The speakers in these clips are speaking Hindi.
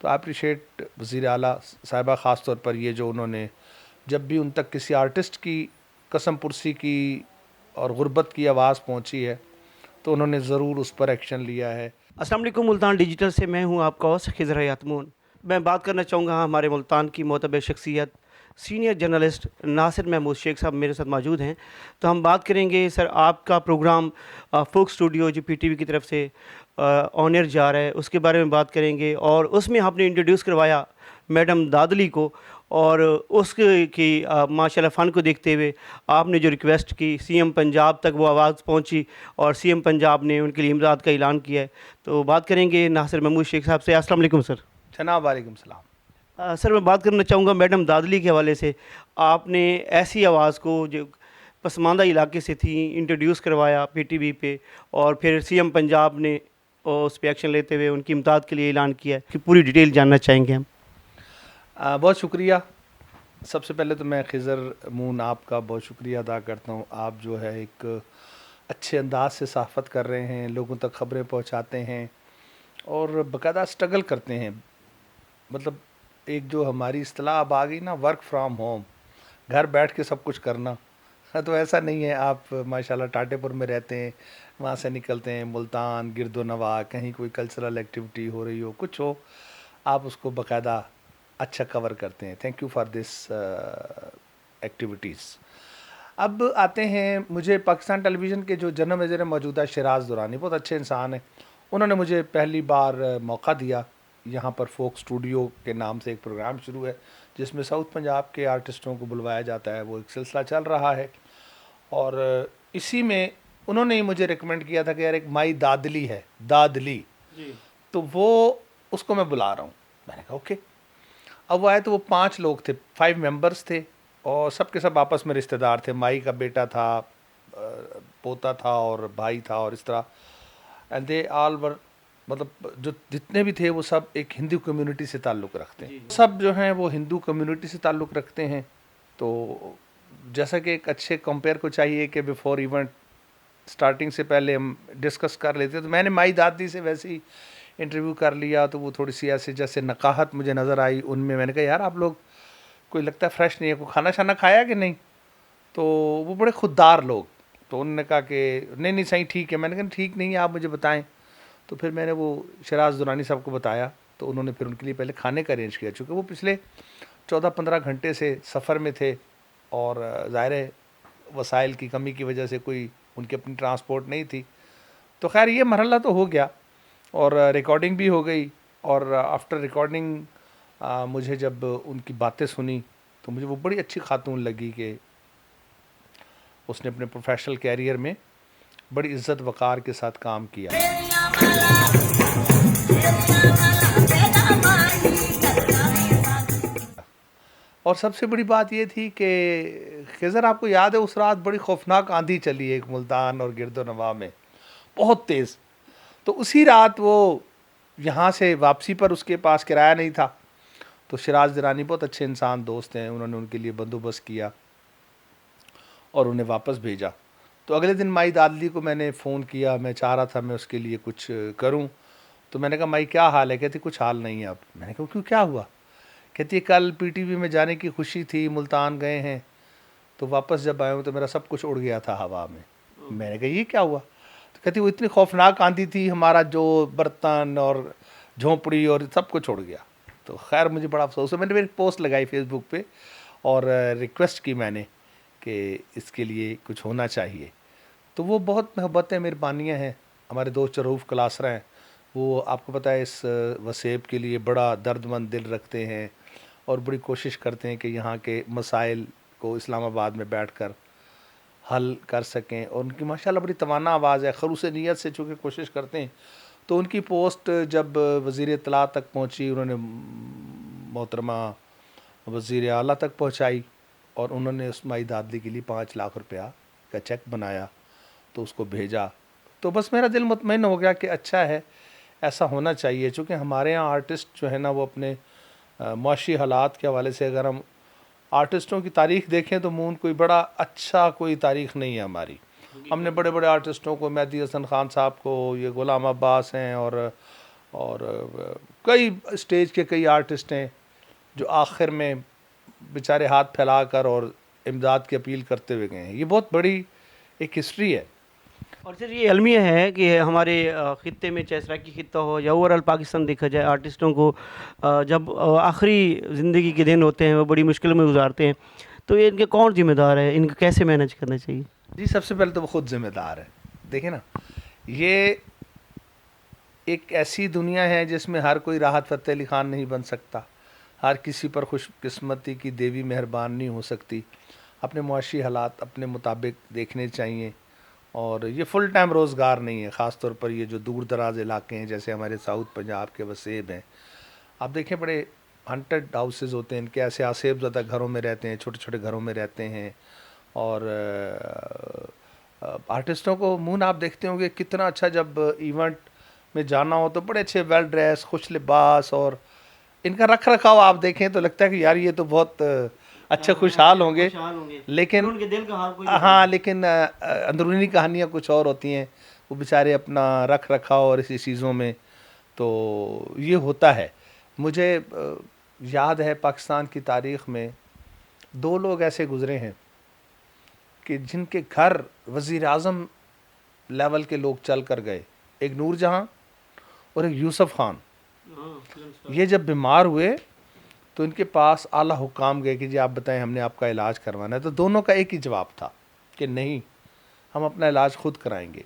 तो आई अप्रिशिएट वज़ीर आला साहिबा ख़ास तौर पर ये जो उन्होंने जब भी उन तक किसी आर्टिस्ट की कसम पुरसी की और गुर्बत की आवाज़ पहुंची है तो उन्होंने ज़रूर उस पर एक्शन लिया है। अस्सलाम वालेकुम, मुल्तान डिजिटल से मैं हूं आपका होस्ट खिज़र हयातमून। मैं बात करना चाहूँगा हमारे मुल्तान की मोतबर शख्सियत सीनियर जर्नलिस्ट नासिर महमूद शेख साहब मेरे साथ मौजूद हैं। तो हम बात करेंगे सर, आपका प्रोग्राम फोक स्टूडियो जो पीटीवी की तरफ से ऑन एयर जा रहा है उसके बारे में बात करेंगे, और उसमें आपने इंट्रोड्यूस करवाया मैडम दादली को, और उसके की माशाल्लाह फ़न को देखते हुए आपने जो रिक्वेस्ट की सीएम पंजाब तक वो आवाज़ पहुंची और सीएम पंजाब ने उनके लिए इमदाद का ऐलान किया है। तो बात करेंगे नासिर महमूद शेख साहब से। अस्सलाम वालेकुम सर। जनाब वालेकुम सलाम। सर, मैं बात करना चाहूँगा मैडम दादली के हवाले से। आपने ऐसी आवाज़ को जो पसमानदा इलाके से थी इंट्रोड्यूस करवाया पीटीवी पे, और फिर सीएम पंजाब ने उस पर एक्शन लेते हुए उनकी इमदाद के लिए ऐलान किया है कि पूरी डिटेल जानना चाहेंगे हम। बहुत शुक्रिया। सबसे पहले तो मैं खिज़र मून आपका बहुत शुक्रिया अदा करता हूँ। आप जो है एक अच्छे अंदाज से सहाफ़त कर रहे हैं, लोगों तक ख़बरें पहुँचाते हैं और बाकायदा स्ट्रगल करते हैं। मतलब एक जो हमारी इस्तिलाह अब आ गई ना, वर्क फ्रॉम होम, घर बैठ के सब कुछ करना। हाँ, तो ऐसा नहीं है। आप माशाल्लाह टाटेपुर में रहते हैं, वहाँ से निकलते हैं मुल्तान गिरदोनवा, कहीं कोई कल्चरल एक्टिविटी हो रही हो, कुछ हो, आप उसको बाकायदा अच्छा कवर करते हैं। Thank you for this activities. अब आते हैं, मुझे पाकिस्तान टेलीविज़न के जो जनरल मैनेजर हैं मौजूदा शराज दुरानी, बहुत अच्छे इंसान हैं। उन्होंने मुझे पहली बार मौका दिया। यहाँ पर फोक स्टूडियो के नाम से एक प्रोग्राम शुरू है जिसमें साउथ पंजाब के आर्टिस्टों को बुलवाया जाता है। वो एक सिलसिला चल रहा है और इसी में उन्होंने ही मुझे रिकमेंड किया था कि यार एक माई दादली है, दादली जी। तो वो उसको मैं बुला रहा हूँ। मैंने कहा ओके। अब वो आए तो वो 5 लोग थे, 5 मेंबर्स थे और सब के सब आपस में रिश्तेदार थे। माई का बेटा था, पोता था और भाई था और इस तरह। एंड दे ऑल वर, मतलब जो जितने भी थे वो सब एक हिंदू कम्युनिटी से ताल्लुक़ रखते हैं। सब जो हैं वो हिंदू कम्युनिटी से ताल्लुक़ रखते हैं। तो जैसा कि एक अच्छे कंपेयर को चाहिए कि बिफोर इवेंट स्टार्टिंग से पहले हम डिस्कस कर लेते, तो मैंने माई दादी से वैसे ही इंटरव्यू कर लिया। तो वो थोड़ी सी ऐसे जैसे नकाहत मुझे नज़र आई उनमें। मैंने कहा यार आप लोग कोई लगता है फ्रेश नहीं है, कोई खाना शाना खाया कि नहीं? तो वो बड़े खुददार लोग। तो उन्होंने कहा कि नहीं नहीं सही ठीक है। मैंने कहा ठीक नहीं है, आप मुझे बताएं। तो फिर मैंने वो शराज दुरानी साहब को बताया तो उन्होंने फिर उनके लिए पहले खाने का अरेंज किया, चूँकि वो पिछले 14-15 घंटे से सफ़र में थे और ज़ाहिर है वसाइल की कमी की वजह से कोई उनकी अपनी ट्रांसपोर्ट नहीं थी। तो खैर ये मरहला तो हो गया और रिकॉर्डिंग भी हो गई। और आफ्टर रिकॉर्डिंग मुझे जब उनकी बातें सुनी तो मुझे वो बड़ी अच्छी खातून लगी कि उसने अपने प्रोफेशनल कैरियर में बड़ी इज़्ज़त वक़ार के साथ काम किया। और सबसे बड़ी बात ये थी कि खिज़र आपको याद है उस रात बड़ी खौफनाक आंधी चली एक मुल्तान और गिरदोनवा में, बहुत तेज़। तो उसी रात वो यहाँ से वापसी पर उसके पास किराया नहीं था। तो शराज दुरानी बहुत अच्छे इंसान दोस्त हैं, उन्होंने उनके लिए बंदोबस्त किया और उन्हें वापस भेजा। तो अगले दिन माई दादली को मैंने फ़ोन किया, मैं चाह रहा था मैं उसके लिए कुछ करूं। तो मैंने कहा माई क्या हाल है? कहती कुछ हाल नहीं है अब। मैंने कहा क्यों, क्या हुआ? कहती कल पीटीवी में जाने की खुशी थी, मुल्तान गए हैं, तो वापस जब आया हूँ तो मेरा सब कुछ उड़ गया था हवा में। मैंने कहा ये क्या हुआ? तो कहती वो इतनी खौफनाक आंधी थी, हमारा जो बर्तन और झोंपड़ी और सब कुछ उड़ गया। तो खैर मुझे बड़ा अफसोस है। मैंने मेरी पोस्ट लगाई फेसबुक पे और रिक्वेस्ट की मैंने कि इसके लिए कुछ होना चाहिए। तो वो बहुत मोहब्बतें मेहरबानियाँ हैं। हमारे दोस्त रऊफ़ क्लासरा हैं, वो आपको पता है इस वसेब के लिए बड़ा दर्दमंद दिल रखते हैं और बड़ी कोशिश करते हैं कि यहाँ के मसाइल को इस्लामाबाद में बैठकर हल कर सकें। और उनकी माशाल्लाह बड़ी तवाना आवाज़ है, खलूस नीयत से चूँकि कोशिश करते हैं। तो उनकी पोस्ट जब वज़ीर इत्तला तक पहुँची, उन्होंने मोहतरमा वज़ीर आला तक पहुँचाई और उन्होंने उस माई दादली के लिए 5 लाख रुपया का चेक बनाया तो उसको भेजा। तो बस मेरा दिल मुतमईन हो गया कि अच्छा है, ऐसा होना चाहिए। चूँकि हमारे यहाँ आर्टिस्ट जो है ना वो अपने मुआशी हालात के हवाले से, अगर हम आर्टिस्टों की तारीख़ देखें तो मून कोई बड़ा अच्छा कोई तारीख़ नहीं है हमारी। हमने बड़े बड़े आर्टिस्टों को, मेहदी हसन ख़ान साहब को, ये ग़ुलाम अब्बास हैं और कई स्टेज के कई आर्टिस्ट हैं जो आखिर में बेचारे हाथ फैलाकर और इमदाद की अपील करते हुए गए हैं। ये बहुत बड़ी एक हिस्ट्री है। और सर ये अलमिया है कि हमारे ख़ित्ते में, चाहे सराकी ख़ित्ता हो या ओवरऑल पाकिस्तान देखा जाए, आर्टिस्टों को जब आखिरी ज़िंदगी के दिन होते हैं वो बड़ी मुश्किल में गुजारते हैं, तो ये इनके कौन ज़िम्मेदार है, इनको कैसे मैनेज करना चाहिए? जी, सबसे पहले तो वो खुद ज़िम्मेदार है। देखिए ना, ये एक ऐसी दुनिया है जिसमें हर कोई राहत फ़तेह अली ख़ान नहीं बन सकता, हर किसी पर खुशकिस्मती की देवी मेहरबान नहीं हो सकती। अपने मुआशी हालात अपने मुताबिक देखने चाहिए, और ये फुल टाइम रोज़गार नहीं है। ख़ास तौर पर ये जो दूर दराज इलाके हैं, जैसे हमारे साउथ पंजाब के वसेब हैं, आप देखें बड़े हंटेड हाउसेस होते हैं इनके, ऐसे आसेब ज़्यादा घरों में रहते हैं, छोटे छोटे घरों में रहते हैं। और आर्टिस्टों को मून आप देखते होंगे कितना अच्छा, जब इवेंट में जाना हो तो बड़े अच्छे वेल ड्रेस, खुश लिबास, और इनका रख रखाव आप देखें तो लगता है कि यार ये तो बहुत अच्छे खुशहाल होंगे, लेकिन उनके दिल का हाल कोई हाँ, लेकिन अंदरूनी कहानियाँ कुछ और होती हैं। वो बेचारे अपना रख रखाव और इसी चीज़ों में, तो ये होता है। मुझे याद है पाकिस्तान की तारीख़ में 2 लोग ऐसे गुज़रे हैं कि जिनके घर वज़ीर आज़म लेवल के लोग चल कर गए, एक नूरजहाँ और एक यूसुफ खान। ये जब बीमार हुए तो इनके पास आला हुकाम गए कि जी आप बताएं, हमने आपका इलाज करवाना है। तो दोनों का एक ही जवाब था कि नहीं, हम अपना इलाज खुद कराएंगे।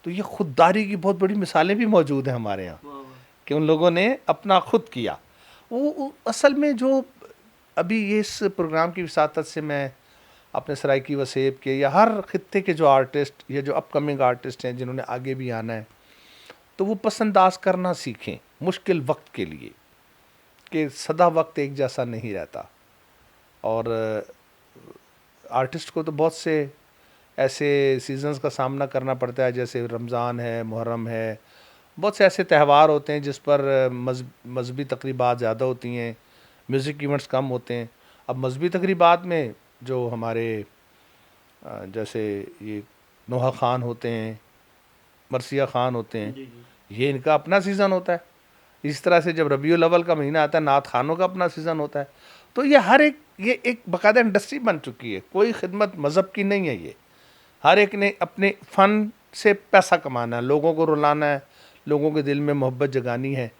तो ये खुददारी की बहुत बड़ी मिसालें भी मौजूद हैं हमारे यहाँ कि उन लोगों ने अपना खुद किया। वो असल में जो अभी ये इस प्रोग्राम की वसातत से मैं अपने सराइकी वसेब के या हर खित्ते के जो आर्टिस्ट या जो अपकमिंग आर्टिस्ट हैं जिन्होंने आगे भी आना है, तो वो पसंदाज करना सीखें मुश्किल वक्त के लिए, कि सदा वक्त एक जैसा नहीं रहता। और आर्टिस्ट को तो बहुत से ऐसे सीजन्स का सामना करना पड़ता है, जैसे रमज़ान है, मुहर्रम है, बहुत से ऐसे त्यौहार होते हैं जिस पर मजहबी तकरीबात ज़्यादा होती हैं, म्यूज़िक इवेंट्स कम होते हैं। अब मजहबी तकरीबात में जो हमारे जैसे ये नोहा ख़ान होते हैं, मरसिया ख़ान होते हैं, ये इनका अपना सीज़न होता है। इस तरह से जब रबीउल अव्वल का महीना आता है, नात खानों का अपना सीज़न होता है। तो ये हर एक, ये एक बाकायदा इंडस्ट्री बन चुकी है, कोई खिदमत मज़हब की नहीं है। ये हर एक ने अपने फ़न से पैसा कमाना है, लोगों को रुलाना है, लोगों के दिल में मोहब्बत जगानी है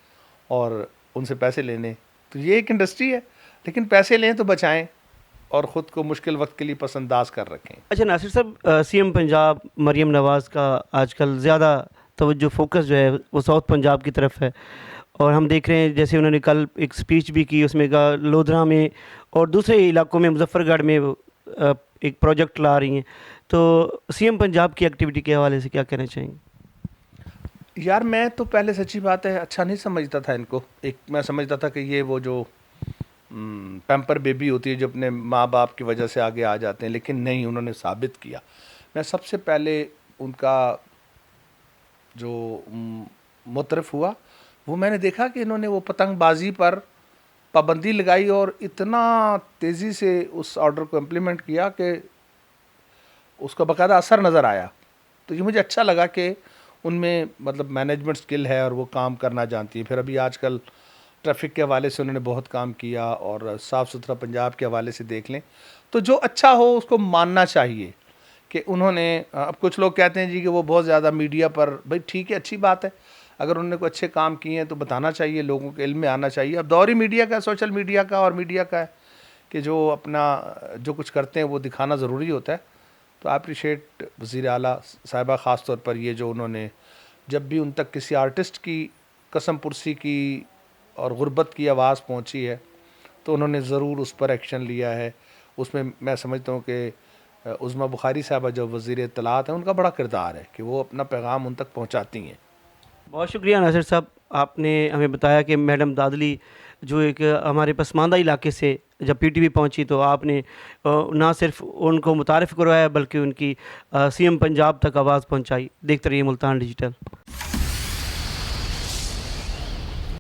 और उनसे पैसे लेने। तो ये एक इंडस्ट्री है, लेकिन पैसे लें तो बचाएं और ख़ुद को मुश्किल वक्त के लिए पसंदाज कर रखें। अच्छा नासिर साहब, सीएम पंजाब मरियम नवाज़ का आजकल ज़्यादा तवज्जो, फोकस जो है वो साउथ पंजाब की तरफ है, और हम देख रहे हैं जैसे उन्होंने कल एक स्पीच भी की, उसमें कहा लोधरा में और दूसरे इलाकों में, मुजफ्फरगढ़ में एक प्रोजेक्ट ला रही हैं। तो सीएम पंजाब की एक्टिविटी के हवाले से क्या कहना चाहेंगे? यार मैं तो पहले सच्ची बात है अच्छा नहीं समझता था इनको। एक मैं समझता था कि ये वो जो पैम्पर बेबी होती है जो अपने माँ बाप की वजह से आगे आ जाते हैं, लेकिन नहीं, उन्होंने साबित किया। मैं सबसे पहले उनका जो मुतरफ़ हुआ वो मैंने देखा कि इन्होंने वो पतंगबाजी पर पाबंदी लगाई और इतना तेज़ी से उस ऑर्डर को इम्प्लीमेंट किया कि उसका बाकायदा असर नज़र आया। तो ये मुझे अच्छा लगा कि उनमें मतलब मैनेजमेंट स्किल है और वो काम करना जानती है। फिर अभी आजकल ट्रैफिक के हवाले से उन्होंने बहुत काम किया, और साफ़ सुथरा पंजाब के हवाले से देख लें तो जो अच्छा हो उसको मानना चाहिए कि उन्होंने। अब कुछ लोग कहते हैं जी कि वो बहुत ज़्यादा मीडिया पर, भाई ठीक है, अच्छी बात है, अगर उन्होंने कोई अच्छे काम किए हैं तो बताना चाहिए, लोगों के इल्म में आना चाहिए। अब दौर ही मीडिया का, सोशल मीडिया का और मीडिया का है कि जो अपना जो कुछ करते हैं वो दिखाना ज़रूरी होता है। तो आई अप्रिशिएट वज़ीर आला साहिबा ख़ास तौर पर ये जो उन्होंने, जब भी उन तक किसी आर्टिस्ट की कसम पुरसी की और गुर्बत की आवाज़ पहुंची है तो उन्होंने ज़रूर उस पर एक्शन लिया है। उसमें मैं समझता हूँ कि उज़्मा बुखारी साहबा जो वज़ीर इत्तलात हैं, उनका बड़ा किरदार है कि वो अपना पैगाम उन तक पहुँचाती हैं। बहुत शुक्रिया नासिर साहब, आपने हमें बताया कि मैडम दादली जो एक हमारे पसमानदा इलाके से जब पीटीवी पहुंची तो आपने ना सिर्फ उनको मुतारिफ़ करवाया बल्कि उनकी सीएम पंजाब तक आवाज़ पहुंचाई। देखते रहिए मुल्तान डिजिटल।